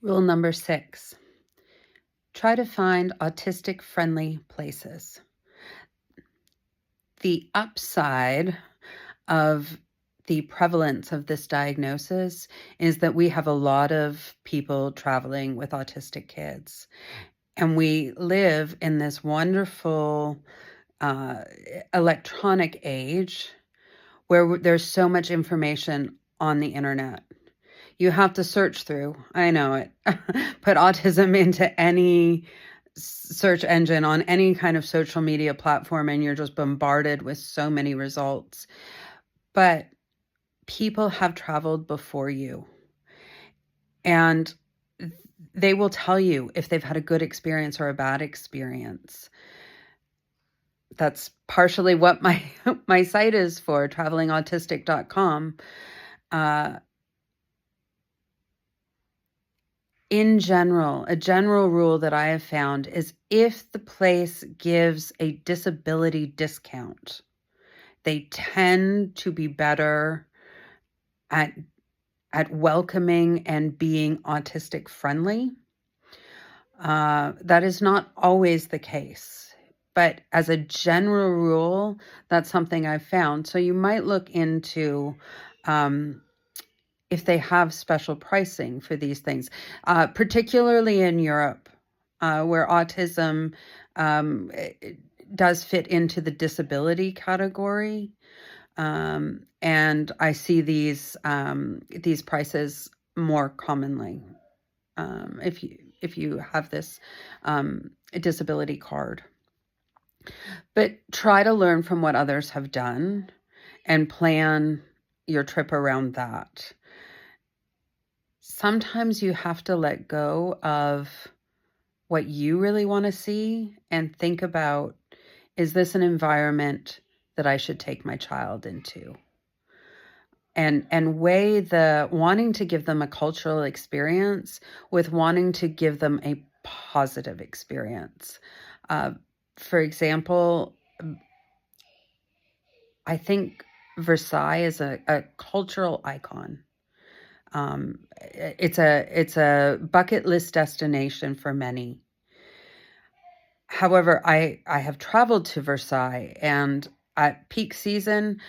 Rule number 6, try to find autistic-friendly places. The upside of the prevalence of this diagnosis is that we have a lot of people traveling with autistic kids. And we live in this wonderful electronic age where there's so much information on the internet. You have to search through. I know it. Put autism into any search engine on any kind of social media platform, and you're just bombarded with so many results. But people have traveled before you, and they will tell you if they've had a good experience or a bad experience. That's partially what my site is for, travelingautistic.com. In general, a general rule that I have found is if the place gives a disability discount, they tend to be better at welcoming and being autistic friendly. That is not always the case, but as a general rule, that's something I've found. So you might look into if they have special pricing for these things, particularly in Europe, where autism does fit into the disability category. And I see these prices more commonly if you have this disability card. But try to learn from what others have done and plan your trip around that. Sometimes you have to let go of what you really want to see and think about, is this an environment that I should take my child into? And weigh the wanting to give them a cultural experience with wanting to give them a positive experience. For example, I think Versailles is a cultural icon. It's a bucket list destination for many. However, I have traveled to Versailles, and at peak season,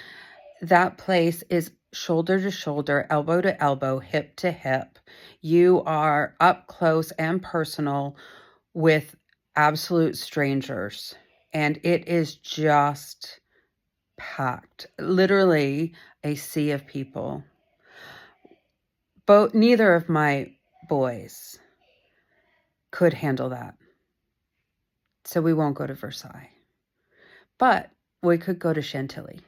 that place is shoulder to shoulder, elbow to elbow, hip to hip. You are up close and personal with absolute strangers, and it is just packed, literally a sea of people. Neither of my boys could handle that. So we won't go to Versailles. But we could go to Chantilly.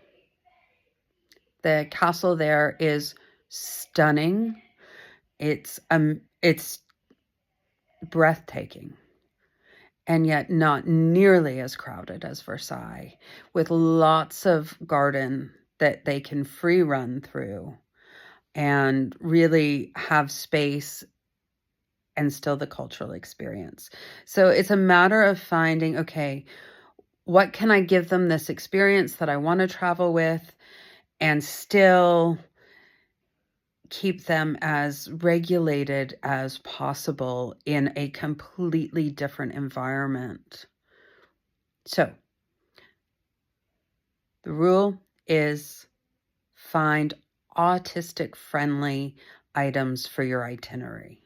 The castle there is stunning. It's breathtaking, and yet not nearly as crowded as Versailles, with lots of garden that they can free run through and really have space and still the cultural experience. So it's a matter of finding, okay, what can I give them this experience that I want to travel with and still keep them as regulated as possible in a completely different environment. So the rule is find autistic friendly items for your itinerary.